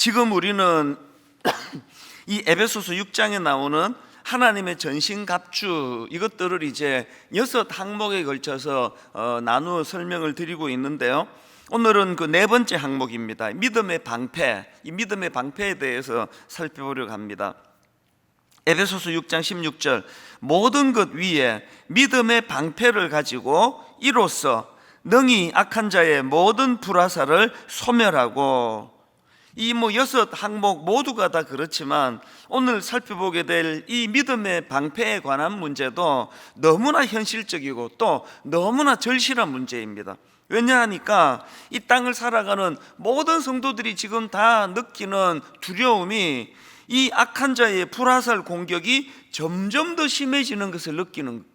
지금 우리는 이 에베소서 6장에 나오는 하나님의 전신갑주, 이것들을 이제 6항목에 걸쳐서 나누어 설명을 드리고 있는데요, 오늘은 그 네 번째 항목입니다. 믿음의 방패. 이 믿음의 방패에 대해서 살펴보려고 합니다. 에베소서 6장 16절, 모든 것 위에 믿음의 방패를 가지고 이로써 능히 악한 자의 모든 불화살을 소멸하고, 이 6항목 모두가 다 그렇지만 오늘 살펴보게 될 이 믿음의 방패에 관한 문제도 너무나 현실적이고 또 너무나 절실한 문제입니다. 왜냐하니까 이 땅을 살아가는 모든 성도들이 지금 다 느끼는 두려움이 이 악한 자의 불화살 공격이 점점 더 심해지는 것을 느끼는 거예요.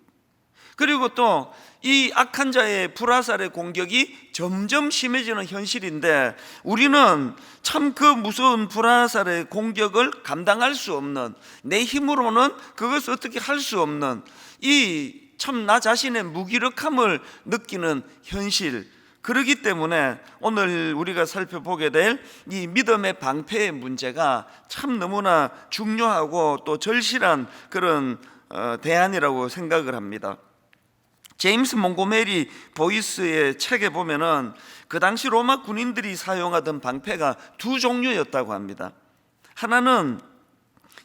그리고 또 이 악한 자의 불화살의 공격이 점점 심해지는 현실인데, 우리는 참 그 무서운 불화살의 공격을 감당할 수 없는, 내 힘으로는 그것을 어떻게 할 수 없는 이 참 나 자신의 무기력함을 느끼는 현실, 그렇기 때문에 오늘 우리가 살펴보게 될 이 믿음의 방패의 문제가 참 너무나 중요하고 또 절실한 그런 대안이라고 생각을 합니다. 제임스 몽고메리 보이스의 책에 보면은 그 당시 로마 군인들이 사용하던 방패가 두 종류였다고 합니다. 하나는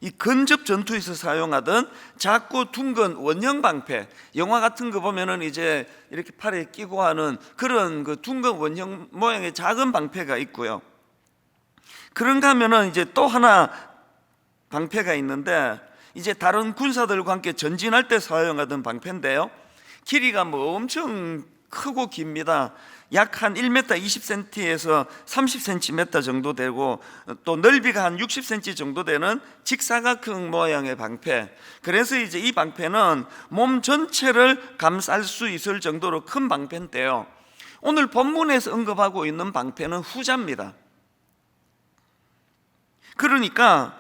이 근접 전투에서 사용하던 작고 둥근 원형 방패, 영화 같은 거 보면은 이제 이렇게 팔에 끼고 하는 그런 그 둥근 원형 모양의 작은 방패가 있고요. 그런가 하면은 이제 또 하나 방패가 있는데, 이제 다른 군사들과 함께 전진할 때 사용하던 방패인데요, 길이가 엄청 크고 깁니다. 약 한 1m 20cm에서 30cm 정도 되고, 또 넓이가 한 60cm 정도 되는 직사각형 모양의 방패. 그래서 이제 이 방패는 몸 전체를 감쌀 수 있을 정도로 큰 방패인데요, 오늘 본문에서 언급하고 있는 방패는 후자입니다. 그러니까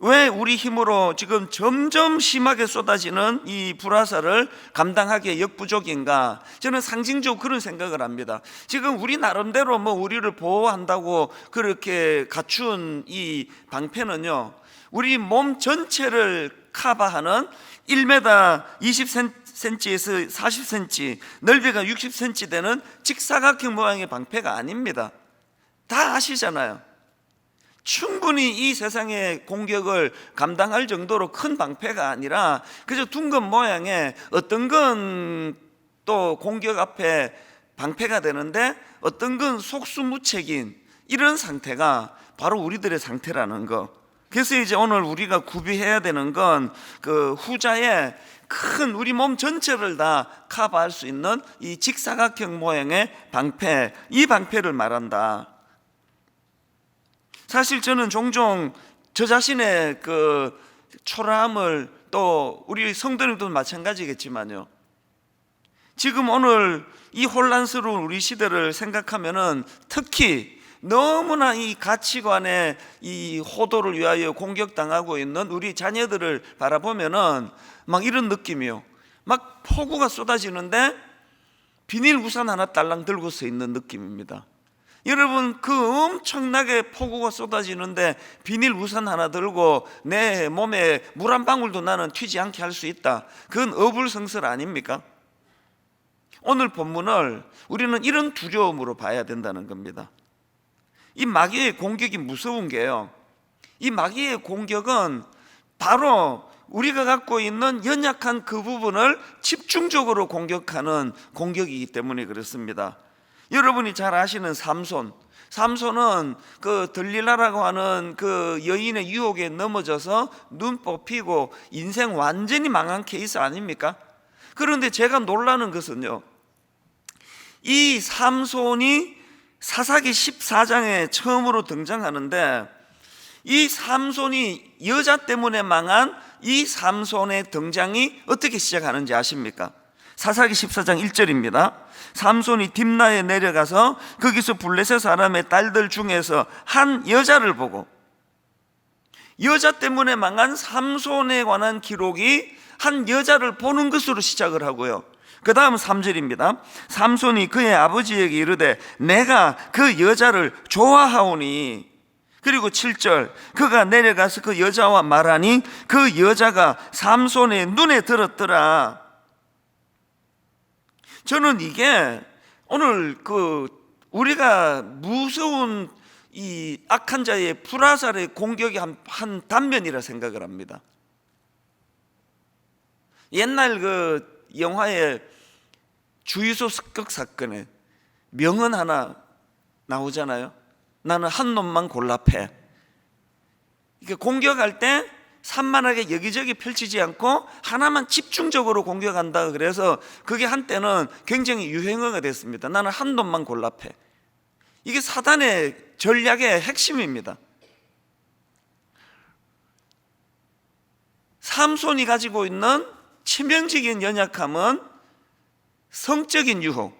왜 우리 힘으로 지금 점점 심하게 쏟아지는 이 불화살을 감당하기에 역부족인가? 저는 상징적으로 그런 생각을 합니다. 지금 우리 나름대로 우리를 보호한다고 그렇게 갖춘 이 방패는요, 우리 몸 전체를 커버하는 1m 20cm에서 40cm, 넓이가 60cm 되는 직사각형 모양의 방패가 아닙니다. 다 아시잖아요. 충분히 이 세상의 공격을 감당할 정도로 큰 방패가 아니라 그저 둥근 모양의 어떤 건 또 공격 앞에 방패가 되는데 어떤 건 속수무책인 이런 상태가 바로 우리들의 상태라는 거. 그래서 이제 오늘 우리가 구비해야 되는 건 그 후자의 큰 우리 몸 전체를 다 커버할 수 있는 이 직사각형 모양의 방패, 이 방패를 말한다. 사실 저는 종종 저 자신의 그 초라함을, 또 우리 성도님도 마찬가지겠지만요, 지금 오늘 이 혼란스러운 우리 시대를 생각하면은 특히 너무나 이 가치관의 이 호도를 위하여 공격당하고 있는 우리 자녀들을 바라보면은 막 이런 느낌이요, 막 폭우가 쏟아지는데 비닐 우산 하나 딸랑 들고 서 있는 느낌입니다. 여러분, 그 엄청나게 폭우가 쏟아지는데 비닐 우산 하나 들고 내 몸에 물 한 방울도 나는 튀지 않게 할 수 있다, 그건 어불성설 아닙니까? 오늘 본문을 우리는 이런 두려움으로 봐야 된다는 겁니다. 이 마귀의 공격이 무서운 게요, 이 마귀의 공격은 바로 우리가 갖고 있는 연약한 그 부분을 집중적으로 공격하는 공격이기 때문에 그렇습니다. 여러분이 잘 아시는 삼손은 그 들릴라라고 하는 그 여인의 유혹에 넘어져서 눈 뽑히고 인생 완전히 망한 케이스 아닙니까? 그런데 제가 놀라는 것은요, 이 삼손이 사사기 14장에 처음으로 등장하는데, 이 삼손이 여자 때문에 망한 이 삼손의 등장이 어떻게 시작하는지 아십니까? 사사기 14장 1절입니다. 삼손이 딥나에 내려가서 거기서 블레셋 사람의 딸들 중에서 한 여자를 보고, 여자 때문에 망한 삼손에 관한 기록이 한 여자를 보는 것으로 시작을 하고요, 그 다음 3절입니다. 삼손이 그의 아버지에게 이르되 내가 그 여자를 좋아하오니, 그리고 7절, 그가 내려가서 그 여자와 말하니 그 여자가 삼손의 눈에 들었더라. 저는 이게 오늘 우리가 무서운 이 악한 자의 불화살의 공격이 한 단면이라 생각을 합니다. 옛날 영화의 주유소 습격 사건에 명언 하나 나오잖아요. 나는 한 놈만 골라 패. 이게 공격할 때 산만하게 여기저기 펼치지 않고 하나만 집중적으로 공격한다. 그래서 그게 한때는 굉장히 유행어가 됐습니다. 나는 한 놈만 골라 패. 이게 사단의 전략의 핵심입니다. 삼손이 가지고 있는 치명적인 연약함은 성적인 유혹,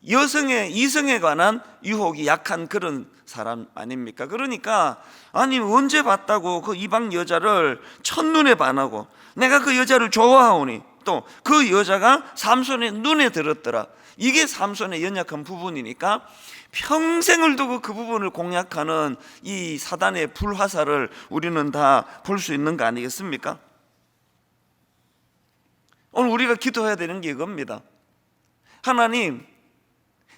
이성에 관한 유혹이 약한 그런 사람 아닙니까? 그러니까 아니 언제 봤다고 그 이방 여자를 첫눈에 반하고 내가 그 여자를 좋아하오니 또 그 여자가 삼손의 눈에 들었더라. 이게 삼손의 연약한 부분이니까 평생을 두고 그 부분을 공략하는 이 사단의 불화살을 우리는 다 볼 수 있는 거 아니겠습니까? 오늘 우리가 기도해야 되는 게 이겁니다. 하나님,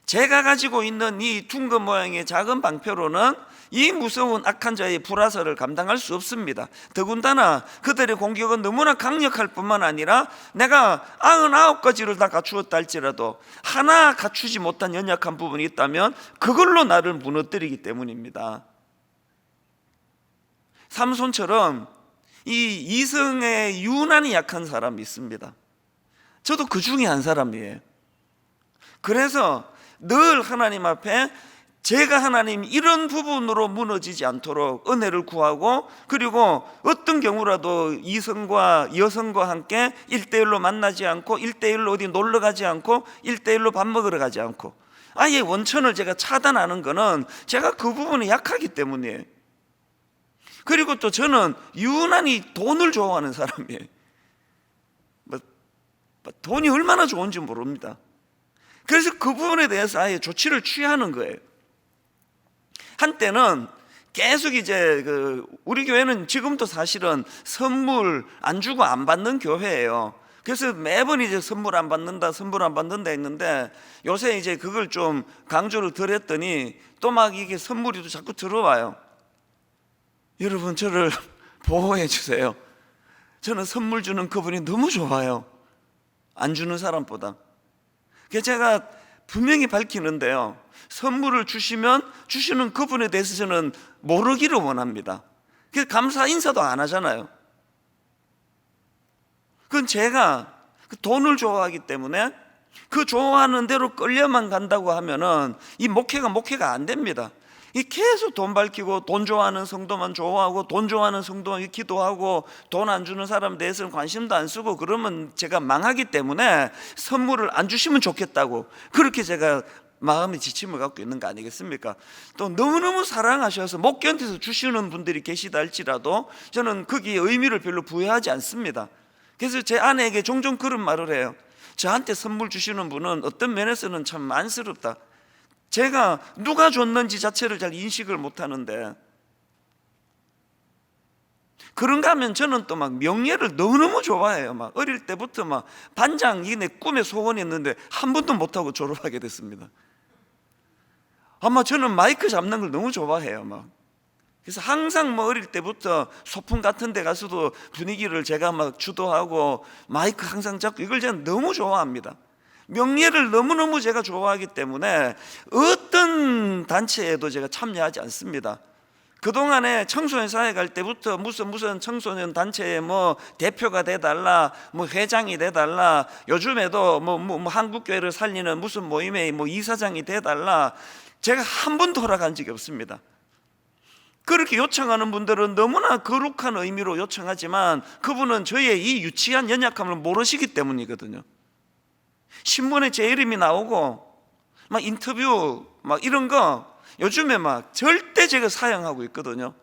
제가 가지고 있는 이 둥근 모양의 작은 방패로는 이 무서운 악한 자의 불화살을 감당할 수 없습니다. 더군다나 그들의 공격은 너무나 강력할 뿐만 아니라 내가 99가지를 다 갖추었다 할지라도 하나 갖추지 못한 연약한 부분이 있다면 그걸로 나를 무너뜨리기 때문입니다. 삼손처럼 이 이성에 유난히 약한 사람이 있습니다. 저도 그 중에 한 사람이에요. 그래서 늘 하나님 앞에 제가 하나님 이런 부분으로 무너지지 않도록 은혜를 구하고, 그리고 어떤 경우라도 이성과 여성과 함께 1대1로 만나지 않고 1대1로 어디 놀러 가지 않고 1대1로 밥 먹으러 가지 않고 아예 원천을 제가 차단하는 거는 제가 그 부분이 약하기 때문이에요. 그리고 또 저는 유난히 돈을 좋아하는 사람이에요. 돈이 얼마나 좋은지 모릅니다. 그래서 그 부분에 대해서 아예 조치를 취하는 거예요. 한때는 계속 이제 우리 교회는 지금도 사실은 선물 안 주고 안 받는 교회예요. 그래서 매번 이제 선물 안 받는다 했는데 요새 이제 그걸 좀 강조를 덜 했더니 또 막 이게 선물이 또 자꾸 들어와요. 여러분, 저를 보호해 주세요. 저는 선물 주는 그분이 너무 좋아요. 안 주는 사람보다. 그래서 제가 분명히 밝히는데요, 선물을 주시면 주시는 그분에 대해서 저는 모르기를 원합니다. 그래서 감사 인사도 안 하잖아요. 그건 제가 돈을 좋아하기 때문에 그 좋아하는 대로 끌려만 간다고 하면은 이 목회가 안 됩니다. 이 계속 돈 밝히고 돈 좋아하는 성도만 좋아하고 돈 좋아하는 성도만 기도하고 돈 안 주는 사람 대해서는 관심도 안 쓰고 그러면 제가 망하기 때문에 선물을 안 주시면 좋겠다고 그렇게 제가 마음의 지침을 갖고 있는 거 아니겠습니까? 또 너무너무 사랑하셔서 못 견뎌서 주시는 분들이 계시다 할지라도 저는 거기에 의미를 별로 부여하지 않습니다. 그래서 제 아내에게 종종 그런 말을 해요. 저한테 선물 주시는 분은 어떤 면에서는 참 안쓰럽다. 제가 누가 줬는지 자체를 잘 인식을 못하는데, 그런가 하면 저는 또 막 명예를 너무너무 좋아해요. 막 어릴 때부터 막 반장, 이게 내 꿈의 소원이었는데 한 번도 못하고 졸업하게 됐습니다. 아마 저는 마이크 잡는 걸 너무 좋아해요. 막 그래서 항상 뭐 어릴 때부터 소풍 같은 데 가서도 분위기를 제가 막 주도하고 마이크 항상 잡고 이걸 제가 너무 좋아합니다. 명예를 너무너무 제가 좋아하기 때문에 어떤 단체에도 제가 참여하지 않습니다. 그동안에 청소년 사회 갈 때부터 무슨 청소년 단체에 뭐 대표가 돼달라, 뭐 회장이 돼달라, 요즘에도 뭐 한국교회를 살리는 무슨 모임에 뭐 이사장이 돼달라, 제가 한 번도 허락한 적이 없습니다. 그렇게 요청하는 분들은 너무나 거룩한 의미로 요청하지만 그분은 저의 이 유치한 연약함을 모르시기 때문이거든요. 신문에 제 이름이 나오고 막 인터뷰 막 이런 거 요즘에 막 절대 제가 사양하고 있거든요.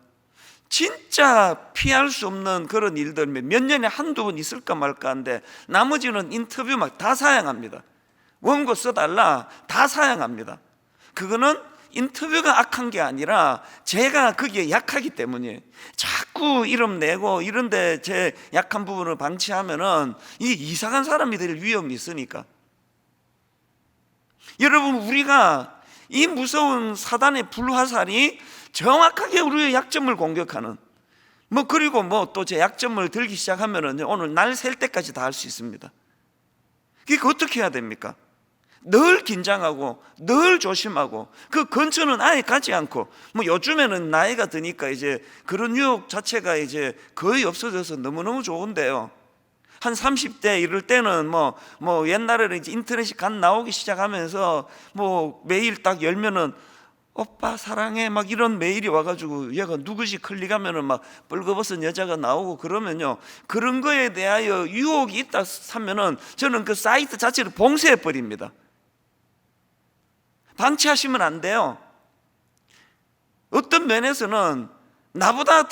진짜 피할 수 없는 그런 일들 몇 년에 한두 번 있을까 말까 한데 나머지는 인터뷰 막 다 사양합니다. 원고 써달라 다 사양합니다. 그거는 인터뷰가 악한 게 아니라 제가 거기에 약하기 때문이에요. 자꾸 이름 내고 이런데 제 약한 부분을 방치하면은 이 이상한 사람이 될 위험이 있으니까. 여러분, 우리가 이 무서운 사단의 불화살이 정확하게 우리의 약점을 공격하는, 그리고 또 제 약점을 들기 시작하면은 오늘 날 셀 때까지 다 할 수 있습니다. 그러니까 어떻게 해야 됩니까? 늘 긴장하고 늘 조심하고 그 근처는 아예 가지 않고, 요즘에는 나이가 드니까 이제 그런 유혹 자체가 이제 거의 없어져서 너무너무 좋은데요. 한 30대 이럴 때는 옛날에는 이제 인터넷이 갓 나오기 시작하면서 메일 딱 열면은 오빠 사랑해 막 이런 메일이 와가지고 얘가 누구지 클릭하면은 막 뻘거벗은 여자가 나오고 그러면요, 그런 거에 대하여 유혹이 있다 하면은 저는 그 사이트 자체를 봉쇄해 버립니다. 방치하시면 안 돼요. 어떤 면에서는 나보다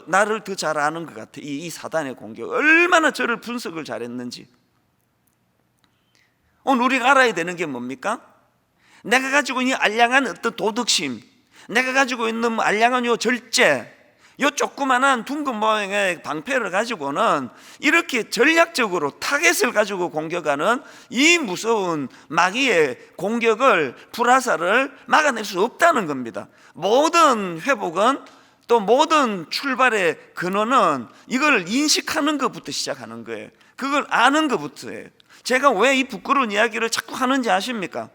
나를 더 잘 아는 것 같아. 이 사단의 공격, 얼마나 저를 분석을 잘했는지. 오늘 우리가 알아야 되는 게 뭡니까? 내가 가지고 있는 알량한 어떤 도덕심, 내가 가지고 있는 알량한 요 절제, 요 조그만한 둥근 모양의 방패를 가지고는 이렇게 전략적으로 타겟을 가지고 공격하는 이 무서운 마귀의 공격을, 불화살을 막아낼 수 없다는 겁니다. 모든 회복은, 또 모든 출발의 근원은 이걸 인식하는 것부터 시작하는 거예요. 그걸 아는 것부터예요. 제가 왜 이 부끄러운 이야기를 자꾸 하는지 아십니까?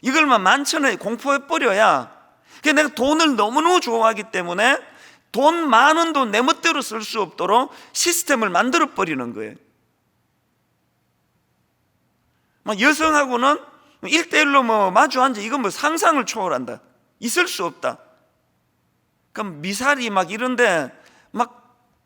이걸만 만천에 공포해버려야, 내가 돈을 너무너무 좋아하기 때문에 돈 많은 돈 내 멋대로 쓸 수 없도록 시스템을 만들어버리는 거예요. 여성하고는 1대1로 마주 앉아, 이건 상상을 초월한다. 있을 수 없다. 그럼 미사리 이런데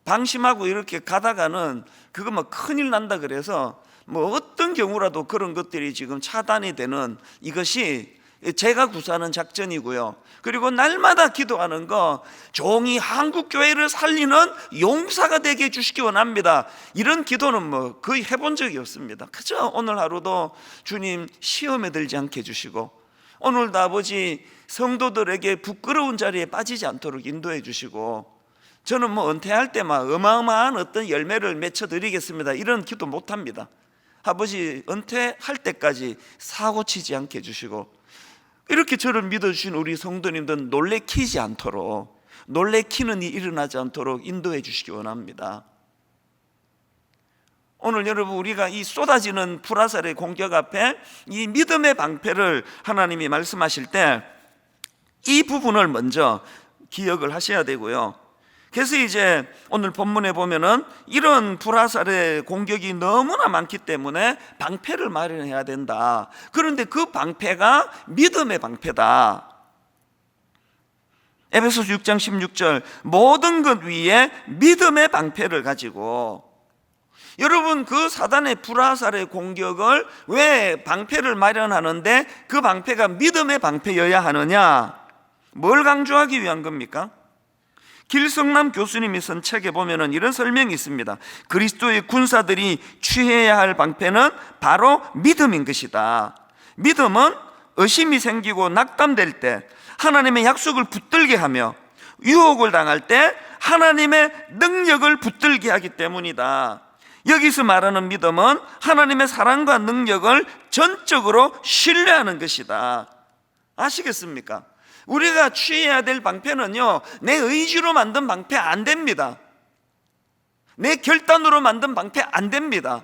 방심하고 이렇게 가다가는 그거 큰일 난다. 그래서 어떤 경우라도 그런 것들이 지금 차단이 되는, 이것이 제가 구사하는 작전이고요. 그리고 날마다 기도하는 거, 종이 한국교회를 살리는 용사가 되게 해주시기 원합니다. 이런 기도는 거의 해본 적이 없습니다. 그저 오늘 하루도 주님 시험에 들지 않게 해주시고, 오늘도 아버지 성도들에게 부끄러운 자리에 빠지지 않도록 인도해 주시고, 저는 은퇴할 때 어마어마한 어떤 열매를 맺혀드리겠습니다, 이런 기도 못합니다. 아버지 은퇴할 때까지 사고 치지 않게 해주시고, 이렇게 저를 믿어주신 우리 성도님들은 놀래키지 않도록, 놀래키는 일이 일어나지 않도록 인도해 주시기 원합니다. 오늘 여러분, 우리가 이 쏟아지는 불화살의 공격 앞에 이 믿음의 방패를 하나님이 말씀하실 때 이 부분을 먼저 기억을 하셔야 되고요. 그래서 이제 오늘 본문에 보면은 이런 불화살의 공격이 너무나 많기 때문에 방패를 마련해야 된다. 그런데 그 방패가 믿음의 방패다. 에베소서 6장 16절, 모든 것 위에 믿음의 방패를 가지고. 여러분, 그 사단의 불화살의 공격을 왜 방패를 마련하는데 그 방패가 믿음의 방패여야 하느냐? 뭘 강조하기 위한 겁니까? 길성남 교수님이 쓴 책에 보면은 이런 설명이 있습니다. 그리스도의 군사들이 취해야 할 방패는 바로 믿음인 것이다. 믿음은 의심이 생기고 낙담될 때 하나님의 약속을 붙들게 하며, 유혹을 당할 때 하나님의 능력을 붙들게 하기 때문이다. 여기서 말하는 믿음은 하나님의 사랑과 능력을 전적으로 신뢰하는 것이다. 아시겠습니까? 우리가 취해야 될 방패는요, 내 의지로 만든 방패 안 됩니다. 내 결단으로 만든 방패 안 됩니다.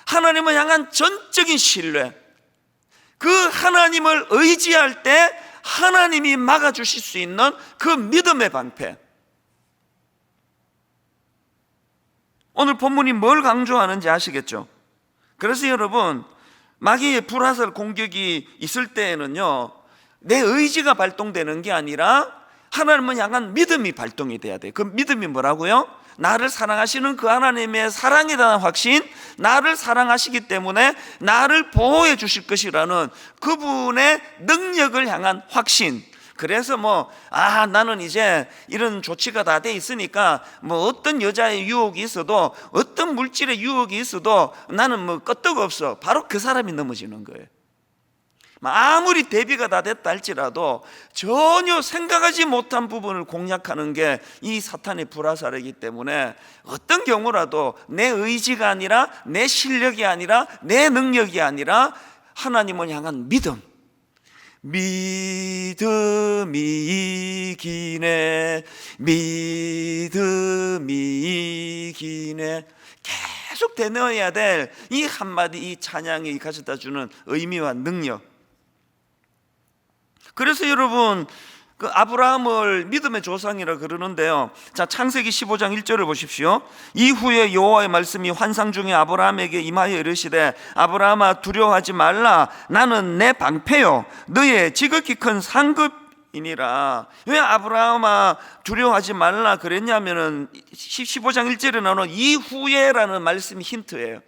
하나님을 향한 전적인 신뢰, 그 하나님을 의지할 때 하나님이 막아주실 수 있는 그 믿음의 방패. 오늘 본문이 뭘 강조하는지 아시겠죠? 그래서 여러분, 마귀의 불화살 공격이 있을 때에는요, 내 의지가 발동되는 게 아니라 하나님을 향한 믿음이 발동이 돼야 돼. 그 믿음이 뭐라고요? 나를 사랑하시는 그 하나님의 사랑에 대한 확신, 나를 사랑하시기 때문에 나를 보호해 주실 것이라는 그분의 능력을 향한 확신. 그래서 나는 이제 이런 조치가 다 돼 있으니까 어떤 여자의 유혹이 있어도, 어떤 물질의 유혹이 있어도 나는 끄떡없어. 바로 그 사람이 넘어지는 거예요. 아무리 대비가 다 됐다 할지라도 전혀 생각하지 못한 부분을 공략하는 게 이 사탄의 불화살이기 때문에 어떤 경우라도 내 의지가 아니라 내 실력이 아니라 내 능력이 아니라 하나님을 향한 믿음이 이기네, 믿음이 이기네. 계속 되뇌어야 될 이 한마디, 이 찬양이 가져다 주는 의미와 능력. 그래서 여러분, 그 아브라함을 믿음의 조상이라 그러는데요. 자, 창세기 15장 1절을 보십시오. 이후에 여호와의 말씀이 환상 중에 아브라함에게 임하여 이르시되 아브라함아 두려워하지 말라. 나는 내 방패요 너의 지극히 큰 상급이니라. 왜 아브라함아 두려워하지 말라 그랬냐면은 15장 1절에 나오는 이후에라는 말씀이 힌트예요.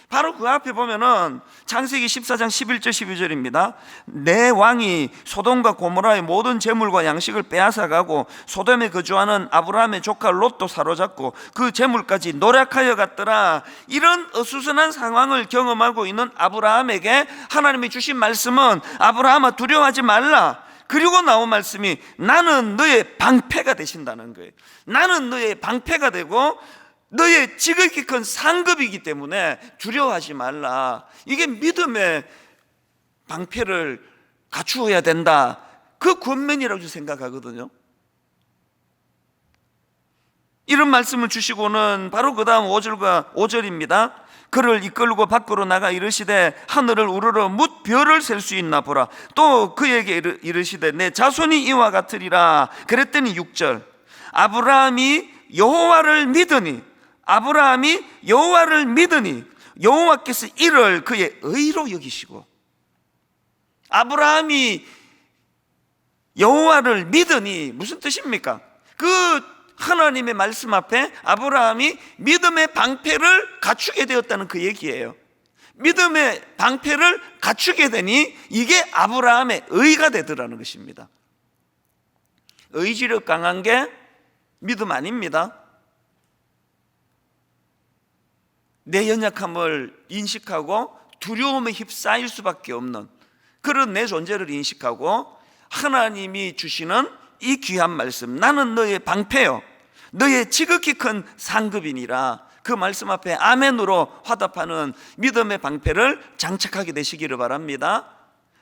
바로 그 앞에 보면은 창세기 14장 11절 12절입니다. 내 왕이 소돔과 고모라의 모든 재물과 양식을 빼앗아가고 소돔에 거주하는 아브라함의 조카 롯도 사로잡고 그 재물까지 노력하여 갔더라. 이런 어수선한 상황을 경험하고 있는 아브라함에게 하나님이 주신 말씀은 아브라함아 두려워하지 말라. 그리고 나온 말씀이 나는 너의 방패가 되신다는 거예요. 나는 너의 방패가 되고 너의 지극히 큰 상급이기 때문에 두려워하지 말라. 이게 믿음의 방패를 갖추어야 된다. 그 권면이라고 생각하거든요. 이런 말씀을 주시고는 바로 그 다음 5절입니다. 그를 이끌고 밖으로 나가 이르시되 하늘을 우러러 뭇 별을 셀 수 있나 보라. 또 그에게 이르시되 내 자손이 이와 같으리라. 그랬더니 6절 아브라함이 여호와를 믿으니 여호와께서 이를 그의 의로 여기시고. 아브라함이 여호와를 믿으니 무슨 뜻입니까? 그 하나님의 말씀 앞에 아브라함이 믿음의 방패를 갖추게 되었다는 그 얘기예요. 믿음의 방패를 갖추게 되니 이게 아브라함의 의가 되더라는 것입니다. 의지력 강한 게 믿음 아닙니다. 내 연약함을 인식하고 두려움에 휩싸일 수밖에 없는 그런 내 존재를 인식하고 하나님이 주시는 이 귀한 말씀, 나는 너의 방패요 너의 지극히 큰 상급이니라. 그 말씀 앞에 아멘으로 화답하는 믿음의 방패를 장착하게 되시기를 바랍니다.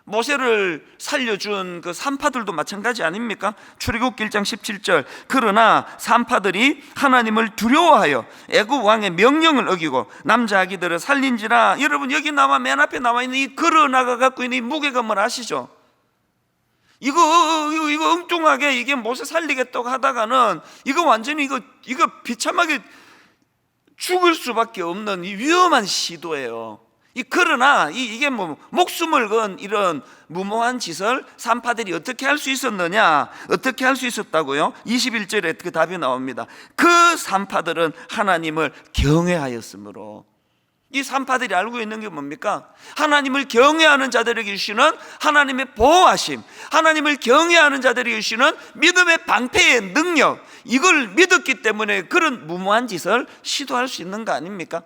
모세를 살려준 그 산파들도 마찬가지 아닙니까? 출애굽기 1장 17절 그러나 산파들이 하나님을 두려워하여 애굽 왕의 명령을 어기고 남자 아기들을 살린지라. 여러분 여기 맨 앞에 나와 있는 이 그러나가 갖고 있는 이 무게가 뭘 아시죠? 이거 엉뚱하게 이게 모세 살리겠다고 하다가는 이거 완전히 이거 비참하게 죽을 수밖에 없는 이 위험한 시도예요. 그러나 이게 목숨을 건 이런 무모한 짓을 산파들이 어떻게 할 수 있었느냐? 어떻게 할 수 있었다고요? 21절에 그 답이 나옵니다. 그 산파들은 하나님을 경외하였으므로. 이 산파들이 알고 있는 게 뭡니까? 하나님을 경외하는 자들에게 주시는 하나님의 보호하심, 하나님을 경외하는 자들에게 주시는 믿음의 방패의 능력, 이걸 믿었기 때문에 그런 무모한 짓을 시도할 수 있는 거 아닙니까?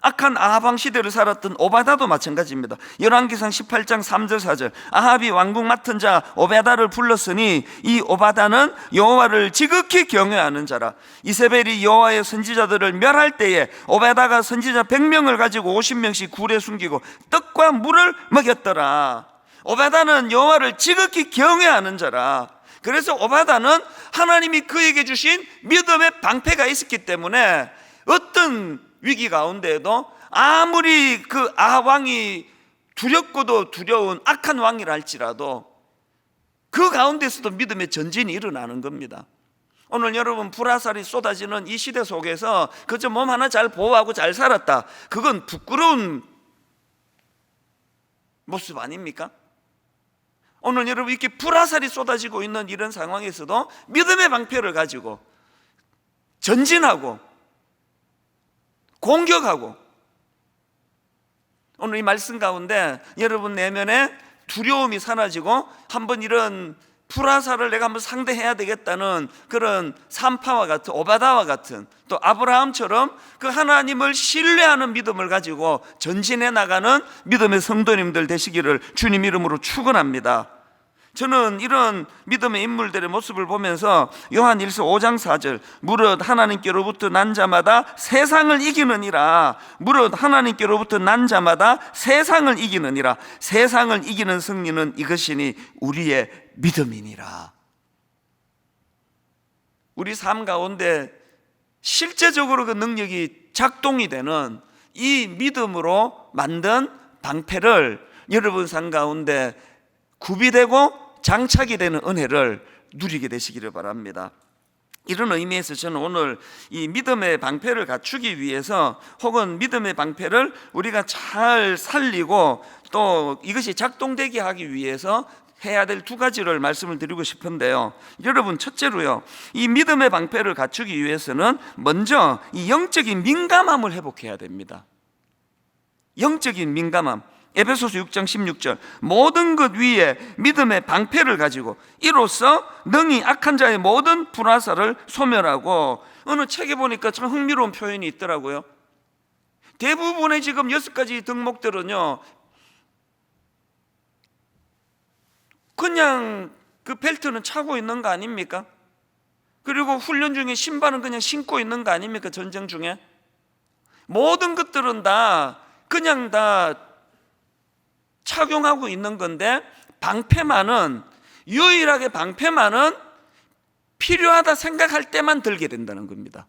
악한 아합 시대를 살았던 오바다도 마찬가지입니다. 열왕기상 18장 3절 4절 아합이 왕궁 맡은 자 오베다를 불렀으니 이 오바다는 여호와를 지극히 경외하는 자라. 이세벨이 여호와의 선지자들을 멸할 때에 오베다가 선지자 100명을 가지고 50명씩 굴에 숨기고 떡과 물을 먹였더라. 오베다는 여호와를 지극히 경외하는 자라. 그래서 오바다는 하나님이 그에게 주신 믿음의 방패가 있었기 때문에 어떤 위기 가운데에도 아무리 그 아합 왕이 두렵고도 두려운 악한 왕이라 할지라도 그 가운데서도 믿음의 전진이 일어나는 겁니다. 오늘 여러분 불화살이 쏟아지는 이 시대 속에서 그저 몸 하나 잘 보호하고 잘 살았다, 그건 부끄러운 모습 아닙니까? 오늘 여러분 이렇게 불화살이 쏟아지고 있는 이런 상황에서도 믿음의 방패를 가지고 전진하고 공격하고, 오늘 이 말씀 가운데 여러분 내면에 두려움이 사라지고 한번 이런 불화살을 내가 한번 상대해야 되겠다는 그런 산파와 같은, 오바다와 같은, 또 아브라함처럼 그 하나님을 신뢰하는 믿음을 가지고 전진해 나가는 믿음의 성도님들 되시기를 주님 이름으로 축원합니다. 저는 이런 믿음의 인물들의 모습을 보면서 요한일서 5장 4절, 무릇 하나님께로부터 난 자마다 세상을 이기느니라. 무릇 하나님께로부터 난 자마다 세상을 이기느니라. 세상을 이기는 승리는 이것이니 우리의 믿음이니라. 우리 삶 가운데 실제적으로 그 능력이 작동이 되는 이 믿음으로 만든 방패를 여러분 삶 가운데 구비되고 장착이 되는 은혜를 누리게 되시기를 바랍니다. 이런 의미에서 저는 오늘 이 믿음의 방패를 갖추기 위해서, 혹은 믿음의 방패를 우리가 잘 살리고 또 이것이 작동되게 하기 위해서 해야 될 두 가지를 말씀을 드리고 싶은데요. 여러분, 첫째로요, 이 믿음의 방패를 갖추기 위해서는 먼저 이 영적인 민감함을 회복해야 됩니다. 영적인 민감함. 에베소서 6장 16절, 모든 것 위에 믿음의 방패를 가지고 이로써 능히 악한 자의 모든 불화살을 소멸하고, 어느 책에 보니까 참 흥미로운 표현이 있더라고요. 대부분의 지금 6가지 덕목들은요, 그냥 그 벨트는 차고 있는 거 아닙니까? 그리고 훈련 중에 신발은 그냥 신고 있는 거 아닙니까? 전쟁 중에 모든 것들은 다 그냥 다 착용하고 있는 건데, 방패만은, 유일하게 방패만은 필요하다 생각할 때만 들게 된다는 겁니다.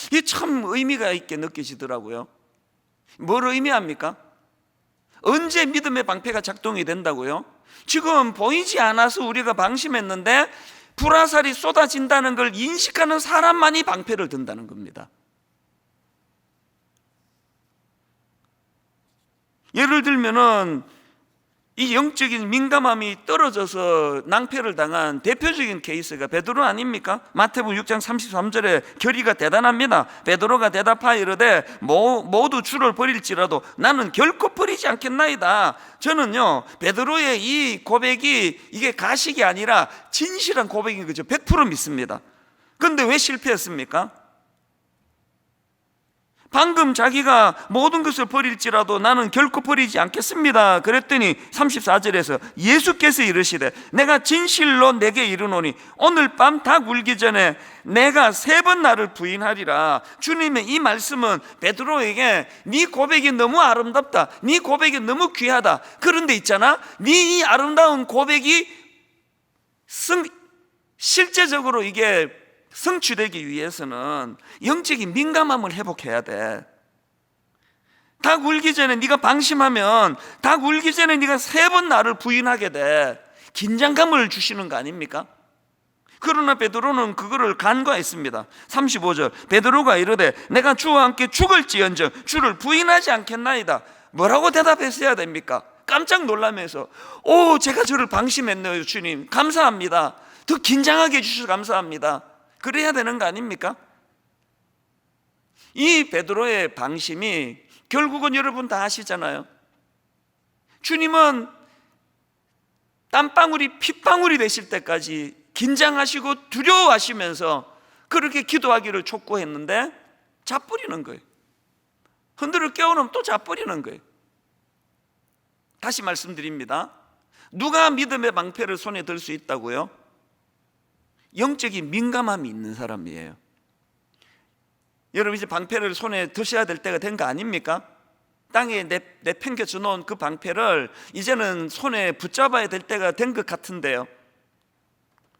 이게 참 의미가 있게 느껴지더라고요. 뭘 의미합니까? 언제 믿음의 방패가 작동이 된다고요? 지금 보이지 않아서 우리가 방심했는데 불화살이 쏟아진다는 걸 인식하는 사람만이 방패를 든다는 겁니다. 예를 들면은 이 영적인 민감함이 떨어져서 낭패를 당한 대표적인 케이스가 베드로 아닙니까? 마태복음 6장 33절에 결의가 대단합니다. 베드로가 대답하여 이르되 모두 주를 버릴지라도 나는 결코 버리지 않겠나이다. 저는요, 베드로의 이 고백이 이게 가식이 아니라 진실한 고백인 거죠. 100% 믿습니다. 그런데 왜 실패했습니까? 방금 자기가 모든 것을 버릴지라도 나는 결코 버리지 않겠습니다 그랬더니 34절에서 예수께서 이르시되 내가 진실로 내게 이르노니 오늘 밤 닭 울기 전에 내가 3번 나를 부인하리라. 주님의 이 말씀은 베드로에게 네 고백이 너무 아름답다, 네 고백이 너무 귀하다, 그런데 있잖아, 네 이 아름다운 고백이 실제적으로 이게 성취되기 위해서는 영적인 민감함을 회복해야 돼. 닭 울기 전에 네가 방심하면 닭 울기 전에 네가 3번 나를 부인하게 돼. 긴장감을 주시는 거 아닙니까? 그러나 베드로는 그거를 간과했습니다. 35절, 베드로가 이르되 내가 주와 함께 죽을지언정 주를 부인하지 않겠나이다. 뭐라고 대답했어야 됩니까? 깜짝 놀라면서 제가 저를 방심했네요. 주님 감사합니다. 더 긴장하게 해주셔서 감사합니다. 그래야 되는 거 아닙니까? 이 베드로의 방심이 결국은 여러분 다 아시잖아요. 주님은 땀방울이 핏방울이 되실 때까지 긴장하시고 두려워하시면서 그렇게 기도하기를 촉구했는데 자버리는 거예요. 흔들어 깨워놓으면 또 자버리는 거예요. 다시 말씀드립니다. 누가 믿음의 방패를 손에 들 수 있다고요? 영적인 민감함이 있는 사람이에요. 여러분, 이제 방패를 손에 드셔야 될 때가 된 거 아닙니까? 땅에 내팽겨져 놓은 그 방패를 이제는 손에 붙잡아야 될 때가 된 것 같은데요.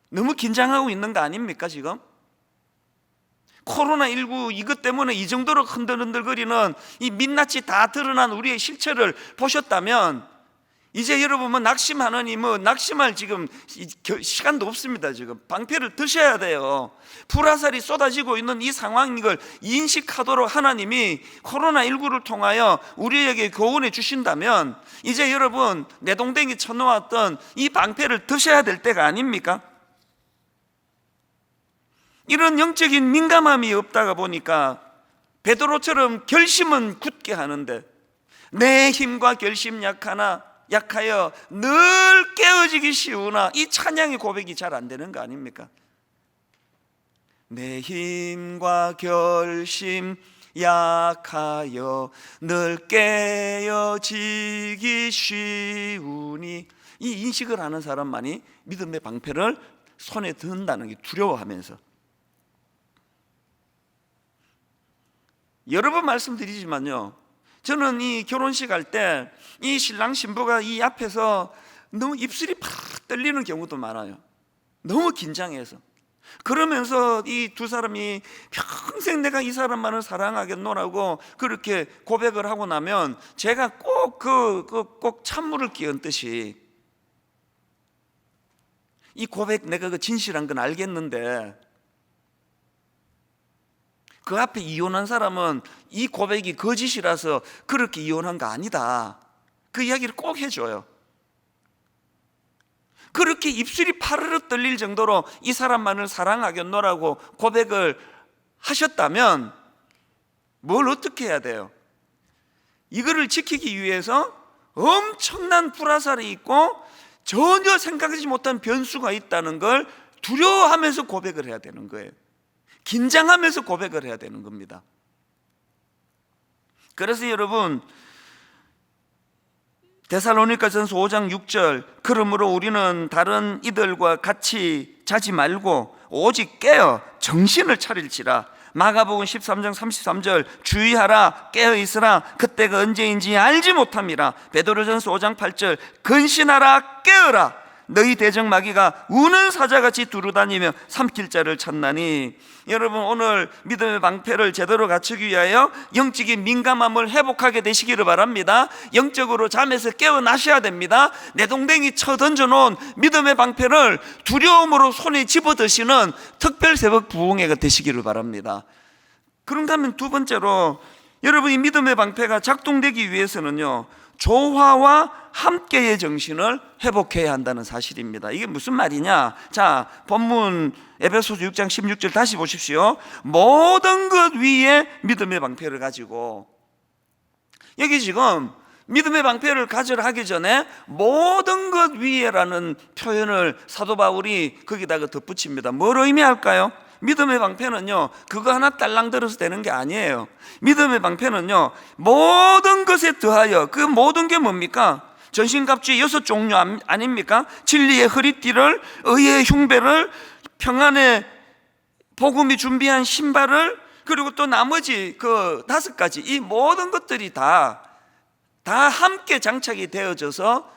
너무 긴장하고 있는 거 아닙니까 지금? 코로나19 이것 때문에 이 정도로 흔들흔들거리는 이 민낯이 다 드러난 우리의 실체를 보셨다면 이제 여러분 낙심하느니 낙심할 지금 시간도 없습니다. 지금 방패를 드셔야 돼요. 불화살이 쏟아지고 있는 이 상황인 걸 인식하도록 하나님이 코로나19를 통하여 우리에게 교훈해 주신다면 이제 여러분 내동댕이 쳐놓았던 이 방패를 드셔야 될 때가 아닙니까? 이런 영적인 민감함이 없다가 보니까 베드로처럼 결심은 굳게 하는데 내 힘과 결심 약하나 약하여 늘 깨어지기 쉬우나, 이 찬양의 고백이 잘 안 되는 거 아닙니까? 내 힘과 결심 약하여 늘 깨어지기 쉬우니, 이 인식을 하는 사람만이 믿음의 방패를 손에 든다는 게 두려워하면서. 여러 번 말씀드리지만요, 저는 이 결혼식 할 때 이 신랑 신부가 이 앞에서 너무 입술이 팍 떨리는 경우도 많아요. 너무 긴장해서. 그러면서 이 두 사람이 평생 내가 이 사람만을 사랑하겠노라고 그렇게 고백을 하고 나면 제가 꼭 꼭 찬물을 끼얹듯이, 이 고백 내가 그 진실한 건 알겠는데 그 앞에 이혼한 사람은 이 고백이 거짓이라서 그렇게 이혼한 거 아니다, 그 이야기를 꼭 해줘요. 그렇게 입술이 파르르 떨릴 정도로 이 사람만을 사랑하겠노라고 고백을 하셨다면 뭘 어떻게 해야 돼요? 이거를 지키기 위해서 엄청난 불화살이 있고 전혀 생각하지 못한 변수가 있다는 걸 두려워하면서 고백을 해야 되는 거예요. 긴장하면서 고백을 해야 되는 겁니다. 그래서 여러분, 데살로니가전서 5장 6절, 그러므로 우리는 다른 이들과 같이 자지 말고 오직 깨어 정신을 차릴지라. 마가복음 13장 33절, 주의하라, 깨어 있으라, 그때가 언제인지 알지 못함이라. 베드로전서 5장 8절, 근신하라, 깨어라, 너희 대적 마귀가 우는 사자같이 두루다니며 삼킬 자를 찾나니. 여러분, 오늘 믿음의 방패를 제대로 갖추기 위하여 영적인 민감함을 회복하게 되시기를 바랍니다. 영적으로 잠에서 깨어나셔야 됩니다. 내동댕이 쳐던져놓은 믿음의 방패를 두려움으로 손에 집어드시는 특별 새벽 부흥회가 되시기를 바랍니다. 그런가 하면 두 번째로, 여러분이 믿음의 방패가 작동되기 위해서는요, 조화와 함께의 정신을 회복해야 한다는 사실입니다. 이게 무슨 말이냐? 자, 본문 에베소서 6장 16절 다시 보십시오. 모든 것 위에 믿음의 방패를 가지고, 여기 지금 믿음의 방패를 가지려 하기 전에 모든 것 위에라는 표현을 사도 바울이 거기다가 덧붙입니다. 뭘 의미할까요? 믿음의 방패는요, 그거 하나 딸랑 들어서 되는 게 아니에요. 믿음의 방패는요, 모든 것에 더하여, 그 모든 게 뭡니까? 전신갑주의 6종류 아닙니까? 진리의 허리띠를, 의의 흉배를, 평안의 복음이 준비한 신발을, 그리고 또 나머지 그 5가지, 이 모든 것들이 다 함께 장착이 되어져서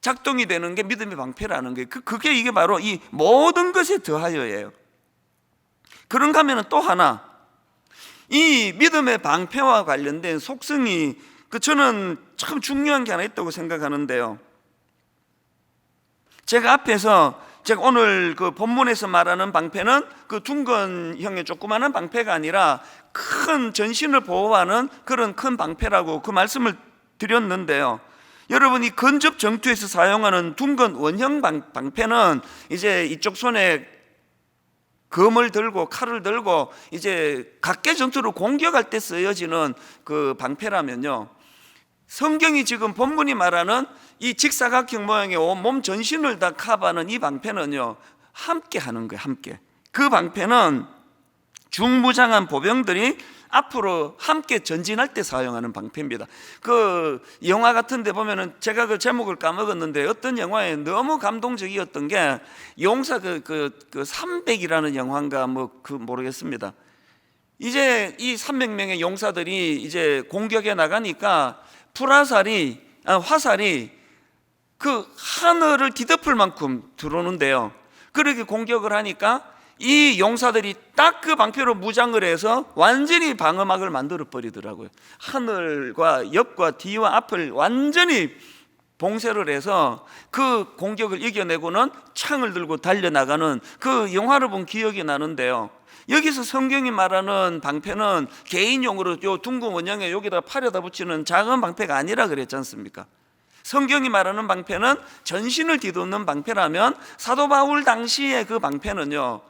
작동이 되는 게 믿음의 방패라는 거예요. 그게 이게 바로 이 모든 것에 더하여예요. 그런가 하면 또 하나, 이 믿음의 방패와 관련된 속성이, 저는 참 중요한 게 하나 있다고 생각하는데요, 제가 오늘 그 본문에서 말하는 방패는 그 둥근형의 조그마한 방패가 아니라 큰 전신을 보호하는 그런 큰 방패라고 그 말씀을 드렸는데요, 여러분이 근접 전투에서 사용하는 둥근 원형 방패는 이제 이쪽 손에 검을 들고 칼을 들고 이제 각계 전투로 공격할 때 쓰여지는 그 방패라면요, 성경이 지금 본문이 말하는 이 직사각형 모양의 온몸 전신을 다 커버하는 이 방패는요, 함께 하는 거예요. 함께. 그 방패는 중무장한 보병들이 앞으로 함께 전진할 때 사용하는 방패입니다. 그 영화 같은 데 보면은, 제가 그 제목을 까먹었는데 어떤 영화에 너무 감동적이었던 게 용사 그 300이라는 영화인가 모르겠습니다. 이제 이 300명의 용사들이 이제 공격에 나가니까 화살이 그 하늘을 뒤덮을 만큼 들어오는데요, 그렇게 공격을 하니까 이 용사들이 딱 그 방패로 무장을 해서 완전히 방어막을 만들어 버리더라고요. 하늘과 옆과 뒤와 앞을 완전히 봉쇄를 해서 그 공격을 이겨내고는 창을 들고 달려나가는 그 영화를 본 기억이 나는데요, 여기서 성경이 말하는 방패는 개인용으로 요 둥근 원형에 여기다 팔에다 붙이는 작은 방패가 아니라 그랬지 않습니까? 성경이 말하는 방패는 전신을 뒤덮는 방패라면 사도 바울 당시의 그 방패는요,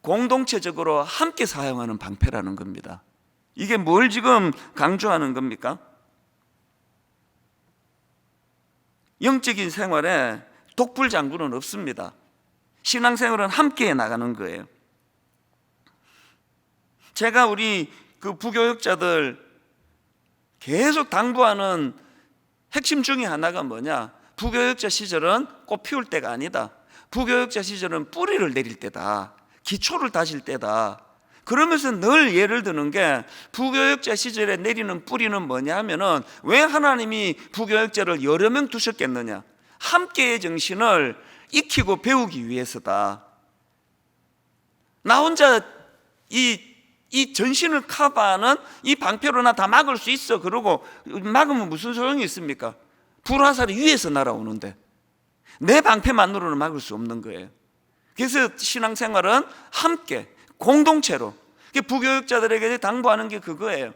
공동체적으로 함께 사용하는 방패라는 겁니다. 이게 뭘 지금 강조하는 겁니까? 영적인 생활에 독불장군은 없습니다. 신앙생활은 함께 나가는 거예요. 제가 우리 그 부교역자들 계속 당부하는 핵심 중에 하나가 뭐냐? 부교역자 시절은 꽃 피울 때가 아니다. 부교역자 시절은 뿌리를 내릴 때다. 기초를 다질 때다. 그러면서 늘 예를 드는 게, 부교역자 시절에 내리는 뿌리는 뭐냐 하면은, 왜 하나님이 부교역자를 여러 명 두셨겠느냐? 함께의 정신을 익히고 배우기 위해서다. 나 혼자 이 전신을 커버하는 이 방패로 나 다 막을 수 있어. 그러고 막으면 무슨 소용이 있습니까? 불화살이 위에서 날아오는데 내 방패만으로는 막을 수 없는 거예요. 그래서 신앙생활은 함께 공동체로, 부교육자들에게 당부하는 게 그거예요.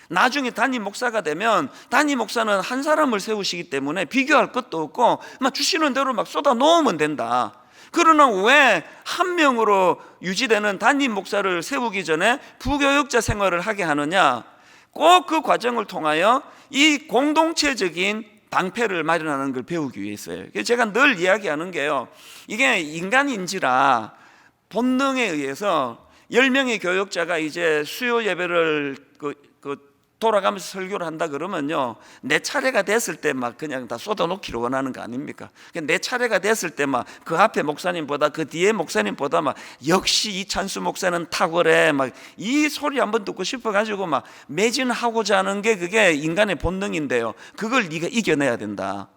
나중에 담임 목사가 되면 담임 목사는 한 사람을 세우시기 때문에 비교할 것도 없고 막 주시는 대로 막 쏟아 놓으면 된다. 그러나 왜 한 명으로 유지되는 담임 목사를 세우기 전에 부교육자 생활을 하게 하느냐? 꼭 그 과정을 통하여 이 공동체적인 방패를 마련하는 걸 배우기 위해서예요. 제가 늘 이야기하는 게요, 이게 인간인지라 본능에 의해서 10명의 교역자가 이제 수요 예배를 돌아가면서 설교를 한다 그러면요, 내 차례가 됐을 때 막 그냥 다 쏟아놓기를 원하는 거 아닙니까? 내 차례가 됐을 때 막 그 앞에 목사님보다 그 뒤에 목사님보다 막 역시 이 찬수 목사는 탁월해, 막 이 소리 한번 듣고 싶어가지고 막 매진하고자 하는 게 그게 인간의 본능인데요, 그걸 네가 이겨내야 된다.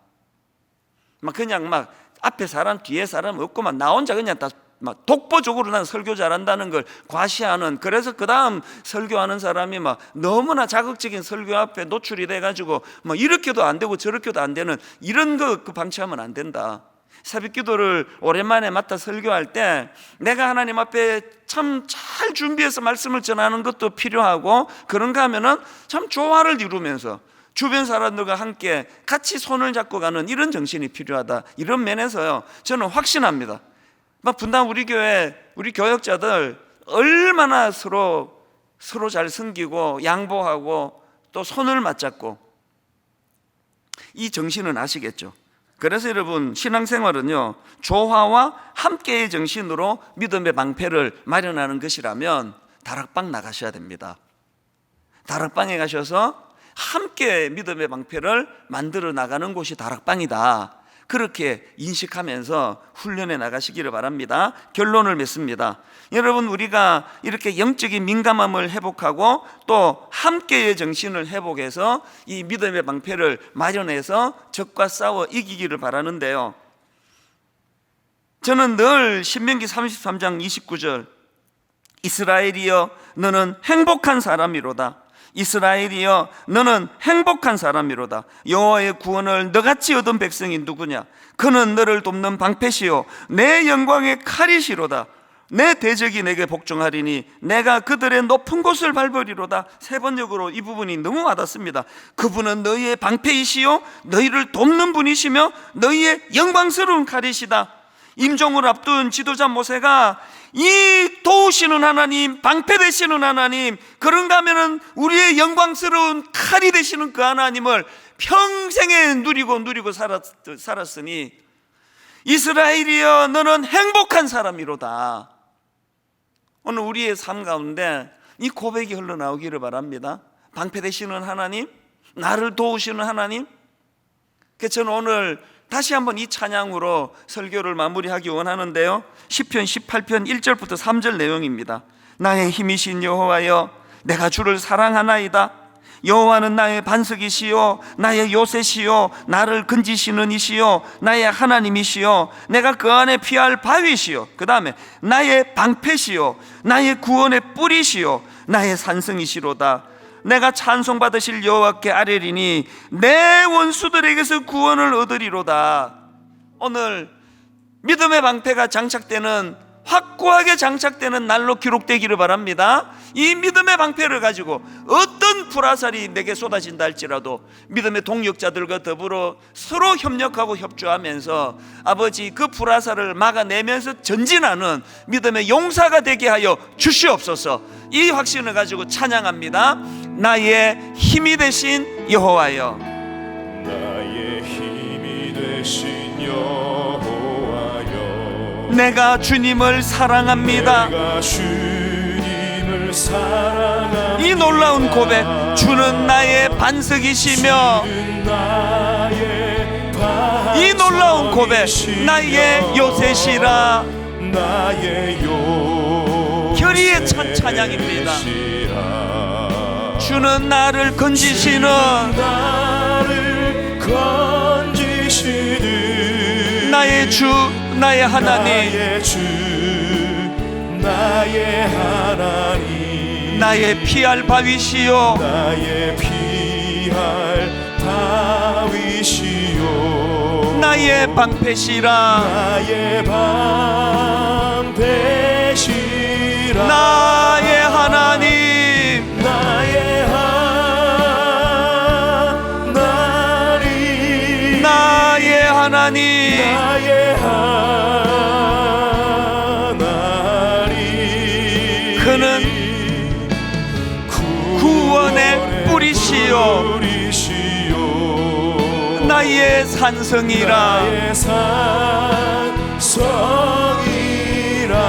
막 그냥 막 앞에 사람 뒤에 사람 없고 막 나 혼자 그냥 다 막 독보적으로 난 설교 잘한다는 걸 과시하는, 그래서 그 다음 설교하는 사람이 막 너무나 자극적인 설교 앞에 노출이 돼가지고 막 이렇게도 안 되고 저렇게도 안 되는 이런 거 방치하면 안 된다. 새벽기도를 오랜만에 맡아 설교할 때 내가 하나님 앞에 참 잘 준비해서 말씀을 전하는 것도 필요하고, 그런가 하면은 참 조화를 이루면서 주변 사람들과 함께 같이 손을 잡고 가는 이런 정신이 필요하다. 이런 면에서요, 저는 확신합니다. 분당 우리 교회 우리 교역자들 얼마나 서로 잘 섬기고 양보하고 또 손을 맞잡고, 이 정신은 아시겠죠? 그래서 여러분, 신앙생활은요, 조화와 함께의 정신으로 믿음의 방패를 마련하는 것이라면 다락방 나가셔야 됩니다. 다락방에 가셔서 함께 믿음의 방패를 만들어 나가는 곳이 다락방이다. 그렇게 인식하면서 훈련해 나가시기를 바랍니다. 결론을 맺습니다. 여러분, 우리가 이렇게 영적인 민감함을 회복하고 또 함께의 정신을 회복해서 이 믿음의 방패를 마련해서 적과 싸워 이기기를 바라는데요, 저는 늘 신명기 33장 29절, 이스라엘이여 너는 행복한 사람이로다. 이스라엘이여 너는 행복한 사람이로다. 여호와의 구원을 너같이 얻은 백성이 누구냐? 그는 너를 돕는 방패시요 내 영광의 칼이시로다. 내 대적이 내게 복종하리니 내가 그들의 높은 곳을 밟으리로다. 세 번역으로 이 부분이 너무 와닿습니다. 그분은 너희의 방패이시요 너희를 돕는 분이시며 너희의 영광스러운 칼이시다. 임종을 앞둔 지도자 모세가 이 도우시는 하나님, 방패 되시는 하나님, 그런가 하면은 우리의 영광스러운 칼이 되시는 그 하나님을 평생에 누리고 살았으니 이스라엘이여 너는 행복한 사람이로다. 오늘 우리의 삶 가운데 이 고백이 흘러나오기를 바랍니다. 방패 되시는 하나님, 나를 도우시는 하나님. 그래서 저는 오늘 다시 한번 이 찬양으로 설교를 마무리하기 원하는데요, 시편 18편 1절부터 3절 내용입니다. 나의 힘이신 여호와여 내가 주를 사랑하나이다. 여호와는 나의 반석이시요 나의 요새시요 나를 건지시는 이시요 나의 하나님이시요 내가 그 안에 피할 바위시요, 그 다음에 나의 방패시요 나의 구원의 뿌리시요 나의 산성이시로다. 내가 찬송받으실 여호와께 아뢰리니 내 원수들에게서 구원을 얻으리로다. 오늘 믿음의 방패가 장착되는, 확고하게 장착되는 날로 기록되기를 바랍니다. 이 믿음의 방패를 가지고 어떤 불화살이 내게 쏟아진다 할지라도 믿음의 동역자들과 더불어 서로 협력하고 협조하면서 아버지 그 불화살을 막아내면서 전진하는 믿음의 용사가 되게 하여 주시옵소서. 이 확신을 가지고 찬양합니다. 나의 힘이 되신 여호와여. 나의 힘이 내가 주님을 사랑합니다. 내가 주님을 사랑합니다. 이 놀라운 고백, 주는 나의 반석이시며, 이 놀라운 고백, 나의 요새시라. 나의 결의에 찬 찬양입니다. 주는 나를 건지시는, 나를 건지시는 나의 주, 나의 하나님, 나의 주, 나의 하나님, 나의 피할 바위시요, 나의 피할 바위시요, 나의 방패시라. 나의 방패시라. 나의 하나님, 나의 하나님, 나의 하나님, 나의 하나님. 그는 구원의 뿌리시요, 나의 산성이라. 나의 산성이라.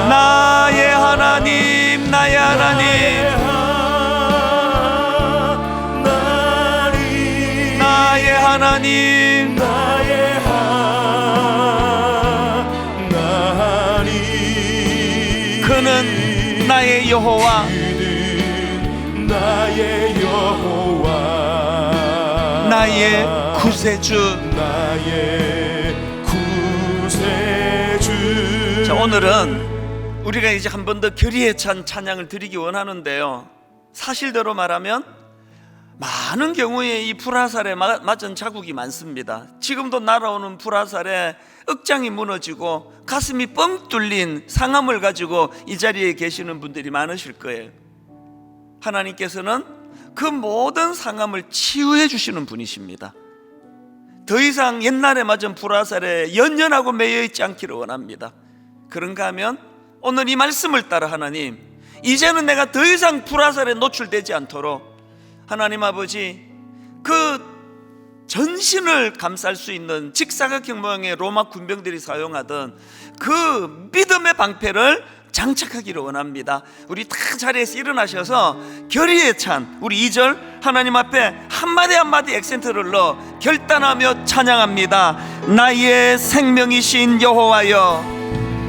나의 하나님, 나의 하나님, 나의 하나님, 나의 하나님. 그는 나의 여호와, 그는 나의 여호와, 나의 구세주. 나의 구세주. 자, 오늘은 우리가 이제 한 번 더 결의에 찬 찬양을 드리기 원하는데요, 사실대로 말하면 많은 경우에 이 불화살에 맞은 자국이 많습니다. 지금도 날아오는 불화살에 억장이 무너지고 가슴이 뻥 뚫린 상함을 가지고 이 자리에 계시는 분들이 많으실 거예요. 하나님께서는 그 모든 상함을 치유해 주시는 분이십니다. 더 이상 옛날에 맞은 불화살에 연연하고 매여 있지 않기를 원합니다. 그런가 하면 오늘 이 말씀을 따라 하나님, 이제는 내가 더 이상 불화살에 노출되지 않도록 하나님 아버지, 그 전신을 감쌀 수 있는 직사각형 모양의 로마 군병들이 사용하던 그 믿음의 방패를 장착하기를 원합니다. 우리 다 자리에서 일어나셔서 결의에 찬 우리 2절 하나님 앞에 한마디 한마디 액센트를 넣어 결단하며 찬양합니다. 나의 생명이신 여호와여,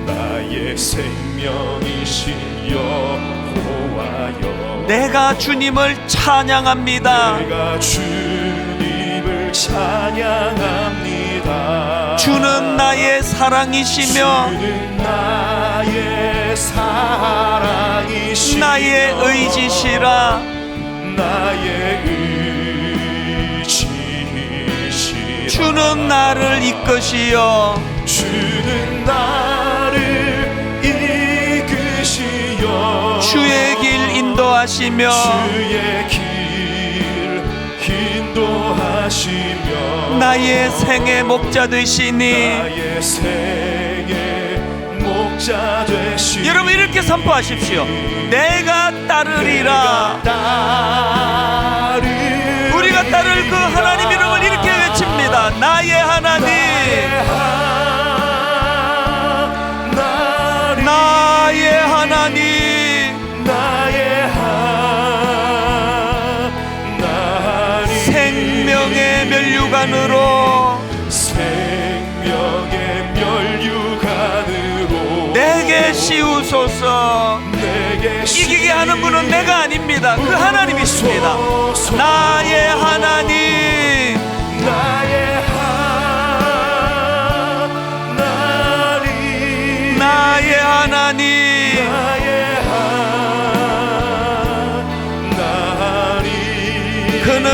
나의 생명이신 여호와여, 내가 주님을 찬양합니다. 내가 주님을 찬양합니다. 주는 나의 사랑이시며, 주는 나의 사랑이시며, 나의 의지시라. 나의 의지시라. 주는 나를 이끄시어, 주는 나를 이끄시어, 주의 길 인도하시며, 주의 길 인도하시며, 나의 생의 목자 되시니. 나의 생의 목자 되시니. 여러분 이렇게 선포하십시오. 내가 따르리라. 우리가 따를 그 하나님 이름을 이렇게 외칩니다. 나의 하나님, 나의 하나님, 나의 하나님. 생명의 면류관으로 생명의 면류관으로 내게 씌우소서. 내게 이기게 하는 분은 내가 아닙니다. 그 하나님이십니다. 나의 하나님, 나의 하나님, 나의 하나님, 나의 하나님. 그는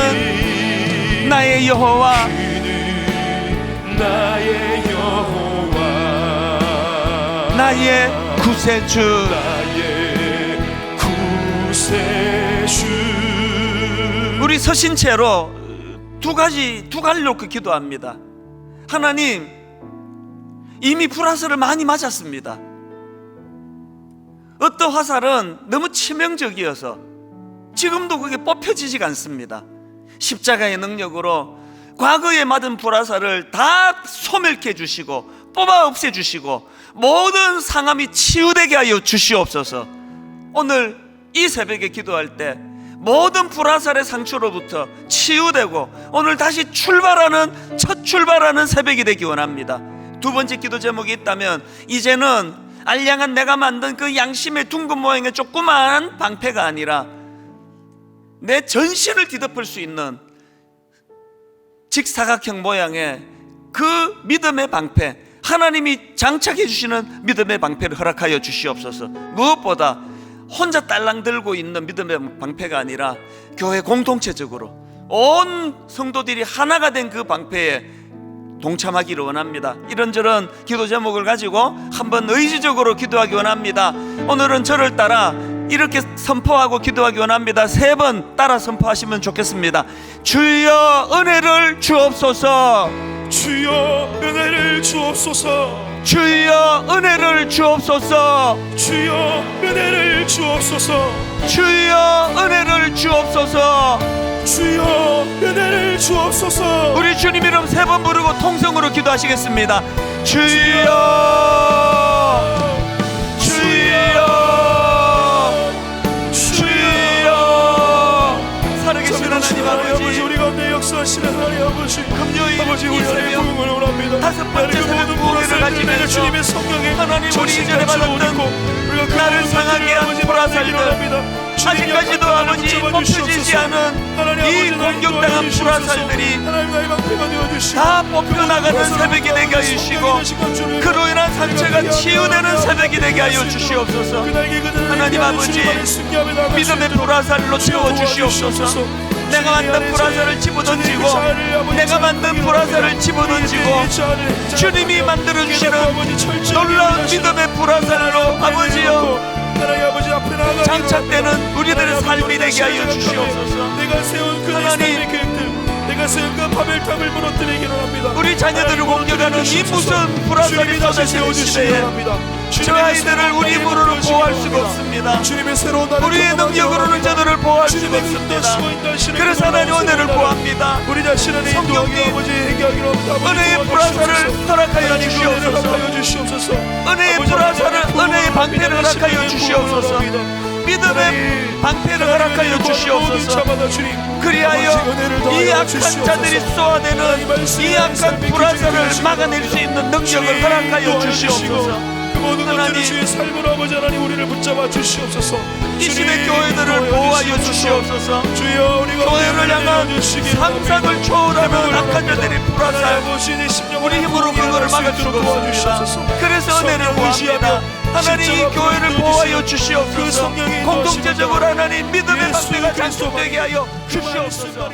나의 여호와, 그는 나의 여호와, 나의 구세주. 나의 구세주. 우리 서신 채로 두 가지 놓고 기도합니다. 하나님, 이미 불화살을 많이 맞았습니다. 어떤 화살은 너무 치명적이어서 지금도 그게 뽑혀지지가 않습니다. 십자가의 능력으로 과거에 맞은 불화살을 다 소멸케 주시고 뽑아 없애 주시고 모든 상함이 치유되게 하여 주시옵소서. 오늘 이 새벽에 기도할 때 모든 불화살의 상처로부터 치유되고 오늘 다시 출발하는 첫 출발하는 새벽이 되기 원합니다. 두 번째 기도 제목이 있다면, 이제는 알량한 내가 만든 그 양심의 둥근 모양의 조그마한 방패가 아니라 내 전신을 뒤덮을 수 있는 직사각형 모양의 그 믿음의 방패, 하나님이 장착해 주시는 믿음의 방패를 허락하여 주시옵소서. 무엇보다 혼자 딸랑 들고 있는 믿음의 방패가 아니라 교회 공동체적으로 온 성도들이 하나가 된 그 방패에 동참하기를 원합니다. 이런저런 기도 제목을 가지고 한번 의지적으로 기도하기 원합니다. 오늘은 저를 따라 이렇게 선포하고 기도하기 원합니다. 3번 따라 선포하시면 좋겠습니다. 주여 은혜를 주옵소서. 주여 은혜를 주옵소서. 주여 은혜를 주옵소서. 주여 은혜를 주옵소서. 주여 은혜를 주옵소서. 주여 은혜를 주옵소서. 우리 주님 이름 3번 부르고 통성으로 기도하시겠습니다. 주여 주여 주여. 살아계신 하나님 아버지, 우리 가운데 역사하시는 하나님 아버지, 금요일 아버지 이 우리 하나님 새벽 부흥을 원합니다. 5번째 새벽 부흥회를 가지면서 주님의 성령에 하나님 우리 이전에 받았던 나를 상하게 한 불화살들, 아직까지도 아버지 뽑혀지지 않은 이 공격당한 불화살들이 다 뽑혀나가는 새벽이 되게 하여 주시고 그로 인한 상처가 치유되는 새벽이 되게 하여 주시옵소서. 하나님 아버지, 믿음의 불화살로 채워주시옵소서. 내가 만든 불화살을 집어던지고 내가 만든 불화살을 집어던지고 주님이 만들어주시는 놀라운 믿음의 불화살로 아버지여 장착되는 우리들의 삶이 되게 하여 주시옵소서. 내가 세운 그 삶의 계획들, 내가 세운 그 바벨탑을 무너뜨리기를 합니다. 우리 자녀들을 공격하는 이 무슨 불화살이 쏟아지는 시대에 저 아이들을 우리 힘으로는 보호할 수가 없습니다. 우리의 능력으로는 저들을 보호할 수가 없습니다. 그래서 하나님 은혜를 구합니다. 우리 자신을 성령님 은혜의 불화살을 허락하여 주시옵소서. 은혜의 불화살을, 은혜의 방패를 허락하여 주시옵소서. 믿음의 방패를 허락하여 주시옵소서. 그리하여 이 악한 자들이 쏘아대는 이 악한 불화살을 막아낼 수 있는 능력을 허락하여 주시옵소서. 하나님, 주의 삶으로 아버지 하나님 우리를 붙잡아 주시옵소서. 이 시대 교회들을 보호하여 주시옵소서. 주여, 우리가 교회를 향한 상상을 초월하는 악한 자들의 불화살, 우리 힘으로 그거를 막을 수가 없습니다. 그래서 은혜를 구합니다. 하나님, 이 교회를 보호하여 주시옵소서. 공동체적으로 하나님 믿음의 방패가 장착되게 하여 주시옵소서.